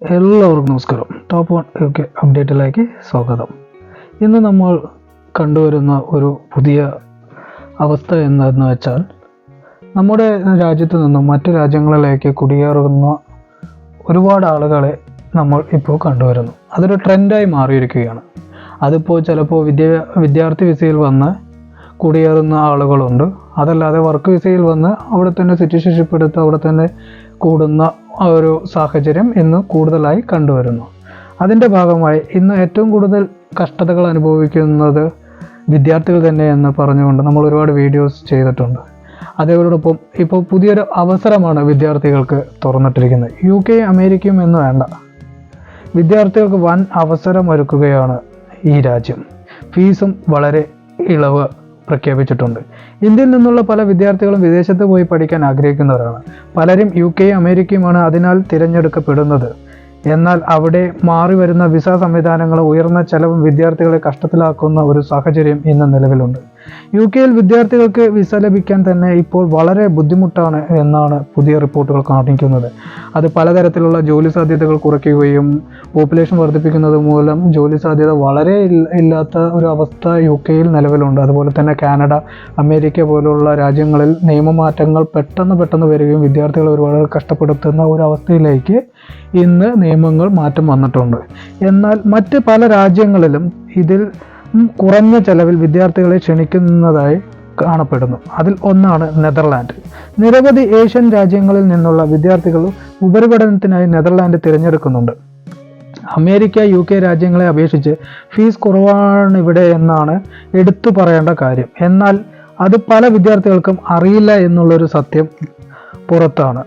എല്ലാവർക്കും നമസ്കാരം. Top 1 UK അപ്ഡേറ്റിലേക്ക് സ്വാഗതം. ഇന്ന് നമ്മൾ കണ്ടുവരുന്ന ഒരു പുതിയ അവസ്ഥ എന്താണെന്ന് വെച്ചാൽ, നമ്മുടെ രാജ്യത്ത് നിന്നും മറ്റു രാജ്യങ്ങളിലേക്ക് കുടിയേറുന്ന ഒരുപാട് ആളുകളെ നമ്മൾ ഇപ്പോൾ കണ്ടുവരുന്നു. അതൊരു ട്രെൻഡായി മാറിയിരിക്കുകയാണ്. അതിപ്പോൾ ചിലപ്പോൾ വിദ്യാർത്ഥി വിസയിൽ വന്ന് കുടിയേറുന്ന ആളുകളുണ്ട്. അതല്ലാതെ വർക്ക് വിസയിൽ വന്ന് അവിടെ തന്നെ സിറ്റിസൺഷിപ്പ് എടുത്ത് അവിടെ തന്നെ കൂടുന്ന ഒരു സാഹചര്യം ഇന്ന് കൂടുതലായി കണ്ടുവരുന്നു. അതിൻ്റെ ഭാഗമായി ഇന്ന് ഏറ്റവും കൂടുതൽ കഷ്ടതകൾ അനുഭവിക്കുന്നത് വിദ്യാർത്ഥികൾ തന്നെ എന്ന് പറഞ്ഞുകൊണ്ട് നമ്മൾ ഒരുപാട് വീഡിയോസ് ചെയ്തിട്ടുണ്ട്. അതോടൊപ്പം ഇപ്പോൾ പുതിയൊരു അവസരമാണ് വിദ്യാർത്ഥികൾക്ക് തുറന്നിട്ടിരിക്കുന്നത്. UK അമേരിക്കയും എന്ന് വേണ്ട, വിദ്യാർത്ഥികൾക്ക് വൻ അവസരം ഒരുക്കുകയാണ് ഈ രാജ്യം. ഫീസും വളരെ ഇളവ് പ്രഖ്യാപിച്ചിട്ടുണ്ട്. ഇന്ത്യയിൽ നിന്നുള്ള പല വിദ്യാർത്ഥികളും വിദേശത്ത് പോയി പഠിക്കാൻ ആഗ്രഹിക്കുന്നവരാണ്. പലരും UK അമേരിക്കയുമാണ് അതിനാൽ തിരഞ്ഞെടുക്കപ്പെടുന്നത്. എന്നാൽ അവിടെ മാറി വരുന്ന വിസ സംവിധാനങ്ങൾ ഉയർന്ന ചെലവും വിദ്യാർത്ഥികളെ കഷ്ടത്തിലാക്കുന്ന ഒരു സാഹചര്യം ഇന്ന് നിലവിലുണ്ട്. UK-യിൽ വിദ്യാർത്ഥികൾക്ക് വിസ ലഭിക്കാൻ തന്നെ ഇപ്പോൾ വളരെ ബുദ്ധിമുട്ടാണ് എന്നാണ് പുതിയ റിപ്പോർട്ടുകൾ കാണിക്കുന്നത്. അത് പലതരത്തിലുള്ള ജോലി സാധ്യതകൾ കുറയ്ക്കുകയും പോപ്പുലേഷൻ വർദ്ധിപ്പിക്കുന്നത് മൂലം ജോലി സാധ്യത വളരെ ഇല്ലാത്ത ഒരു അവസ്ഥ UK-യിൽ നിലവിലുണ്ട്. അതുപോലെ തന്നെ കാനഡ, അമേരിക്ക പോലുള്ള രാജ്യങ്ങളിൽ നിയമമാറ്റങ്ങൾ പെട്ടെന്ന് വരികയും വിദ്യാർത്ഥികളെ ഒരുപാട് കഷ്ടപ്പെടുത്തുന്ന ഒരു അവസ്ഥയിലേക്ക് ഇന്ന് നിയമങ്ങൾ മാറ്റം വന്നിട്ടുണ്ട്. എന്നാൽ മറ്റ് പല രാജ്യങ്ങളിലും ഇതിൽ കുറഞ്ഞ ചെലവിൽ വിദ്യാർത്ഥികളെ ക്ഷണിക്കുന്നതായി കാണപ്പെടുന്നു. അതിൽ ഒന്നാണ് നെതർലാൻഡ്. നിരവധി ഏഷ്യൻ രാജ്യങ്ങളിൽ നിന്നുള്ള വിദ്യാർത്ഥികൾ ഉപരിപഠനത്തിനായി നെതർലാൻഡ് തിരഞ്ഞെടുക്കുന്നുണ്ട്. അമേരിക്ക, UK രാജ്യങ്ങളെ അപേക്ഷിച്ച് ഫീസ് കുറവാണ് ഇവിടെ എന്നാണ് എടുത്തു പറയേണ്ട കാര്യം. എന്നാൽ അത് പല വിദ്യാർത്ഥികൾക്കും അറിയില്ല എന്നുള്ളൊരു സത്യം പുറത്താണ്.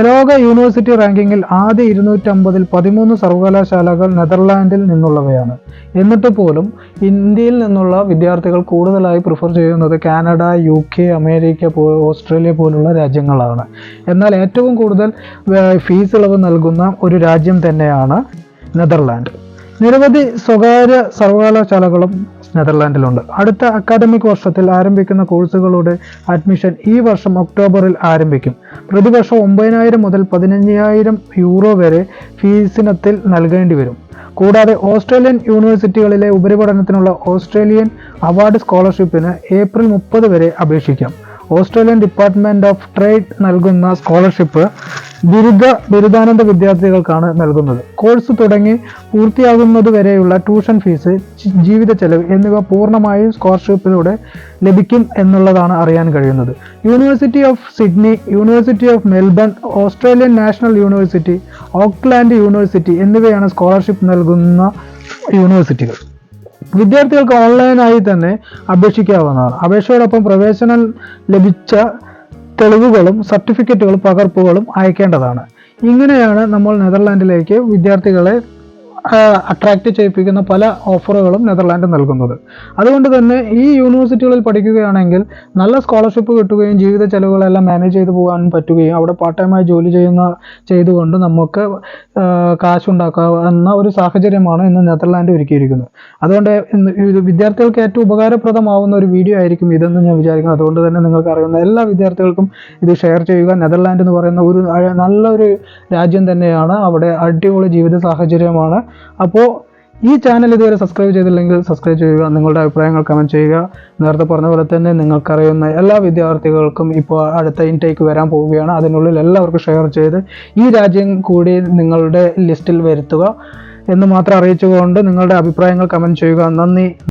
ലോക യൂണിവേഴ്സിറ്റി റാങ്കിങ്ങിൽ ആദ്യ 250-ൽ 13 സർവകലാശാലകൾ നെതർലാൻഡിൽ നിന്നുള്ളവയാണ്. എന്നിട്ട് പോലും ഇന്ത്യയിൽ നിന്നുള്ള വിദ്യാർത്ഥികൾ കൂടുതലായി പ്രിഫർ ചെയ്യുന്നത് കാനഡ, UK, അമേരിക്ക, ഓസ്ട്രേലിയ പോലുള്ള രാജ്യങ്ങളാണ്. എന്നാൽ ഏറ്റവും കൂടുതൽ ഫീസ് ഇളവ് നൽകുന്ന ഒരു രാജ്യം തന്നെയാണ് നെതർലാൻഡ്. നിരവധി സ്വകാര്യ സർവകലാശാലകളും നെതർലാൻഡിലുണ്ട്. അടുത്ത അക്കാദമിക് വർഷത്തിൽ ആരംഭിക്കുന്ന കോഴ്സുകളുടെ അഡ്മിഷൻ ഈ വർഷം ഒക്ടോബറിൽ ആരംഭിക്കും. പ്രതിവർഷം 9,000 മുതൽ 15,000 യൂറോ വരെ ഫീസിനത്തിൽ നൽകേണ്ടി വരും. കൂടാതെ ഓസ്ട്രേലിയൻ യൂണിവേഴ്സിറ്റികളിലെ ഉപരിപഠനത്തിനുള്ള ഓസ്ട്രേലിയൻ അവാർഡ് സ്കോളർഷിപ്പിന് ഏപ്രിൽ 30 വരെ അപേക്ഷിക്കാം. ഓസ്ട്രേലിയൻ ഡിപ്പാർട്ട്മെന്റ് ഓഫ് ട്രേഡ് നൽകുന്ന സ്കോളർഷിപ്പ് ബിരുദാനന്തര വിദ്യാർത്ഥികൾക്കാണ് നൽകുന്നത്. കോഴ്സ് തുടങ്ങി പൂർത്തിയാകുന്നതുവരെയുള്ള ട്യൂഷൻ ഫീസ്, ജീവിത ചെലവ് എന്നിവ പൂർണ്ണമായും സ്കോളർഷിപ്പിലൂടെ ലഭിക്കും എന്നുള്ളതാണ് അറിയാൻ കഴിയുന്നത്. University of Sydney, university of Melbourne, Australian national university, Oakland university എന്നിവയാണ് സ്കോളർഷിപ്പ് നൽകുന്ന യൂണിവേഴ്സിറ്റികൾ. വിദ്യാർത്ഥികൾക്ക് ഓൺലൈനായി തന്നെ അപേക്ഷിക്കാവുന്നതാണ്. അപേക്ഷയോടൊപ്പം പ്രവേശനം ലഭിച്ച തെളിവുകളും സർട്ടിഫിക്കറ്റുകളും പകർപ്പുകളും അയക്കേണ്ടതാണ്. ഇങ്ങനെയാണ് നമ്മൾ നെതർലാൻഡിലേക്ക് വിദ്യാർത്ഥികളെ അട്രാക്റ്റ് ചെയ്യിപ്പിക്കുന്ന പല ഓഫറുകളും നെതർലാൻഡ് നൽകുന്നത്. അതുകൊണ്ട് തന്നെ ഈ യൂണിവേഴ്സിറ്റികളിൽ പഠിക്കുകയാണെങ്കിൽ നല്ല സ്കോളർഷിപ്പ് കിട്ടുകയും ജീവിത ചെലവുകളെല്ലാം മാനേജ് ചെയ്ത് പോകാനും പറ്റുകയും അവിടെ പാർട്ട് ടൈമായി ജോലി ചെയ്തുകൊണ്ട് നമുക്ക് കാശുണ്ടാക്കാവുന്ന ഒരു സാഹചര്യമാണ് ഇന്ന് നെതർലാൻഡ് ഒരുക്കിയിരിക്കുന്നത്. അതുകൊണ്ട് വിദ്യാർത്ഥികൾക്ക് ഏറ്റവും ഉപകാരപ്രദമാവുന്ന ഒരു വീഡിയോ ആയിരിക്കും ഇതെന്ന് ഞാൻ വിചാരിക്കുന്നു. അതുകൊണ്ട് തന്നെ നിങ്ങൾക്ക് അറിയുന്ന എല്ലാ വിദ്യാർത്ഥികൾക്കും ഇത് ഷെയർ ചെയ്യുക. നെതർലാൻഡ് എന്ന് പറയുന്ന ഒരു നല്ലൊരു രാജ്യം തന്നെയാണ്. അവിടെ അടിപൊളി ജീവിത സാഹചര്യമാണ്. അപ്പോൾ ഈ ചാനൽ ഇതുവരെ സബ്സ്ക്രൈബ് ചെയ്തില്ലെങ്കിൽ സബ്സ്ക്രൈബ് ചെയ്യുക. നിങ്ങളുടെ അഭിപ്രായങ്ങൾ കമൻറ്റ് ചെയ്യുക. നേരത്തെ പറഞ്ഞ പോലെ തന്നെ നിങ്ങൾക്കറിയുന്ന എല്ലാ വിദ്യാർത്ഥികൾക്കും ഇപ്പോൾ അടുത്ത ഇൻടേക്ക് വരാൻ പോവുകയാണ്. അതിനുള്ളിൽ എല്ലാവർക്കും ഷെയർ ചെയ്ത് ഈ രാജ്യം കൂടി നിങ്ങളുടെ ലിസ്റ്റിൽ വരുത്തുക എന്ന് മാത്രം അറിയിച്ചുകൊണ്ട് നിങ്ങളുടെ അഭിപ്രായങ്ങൾ കമൻറ്റ് ചെയ്യുക. നന്ദി.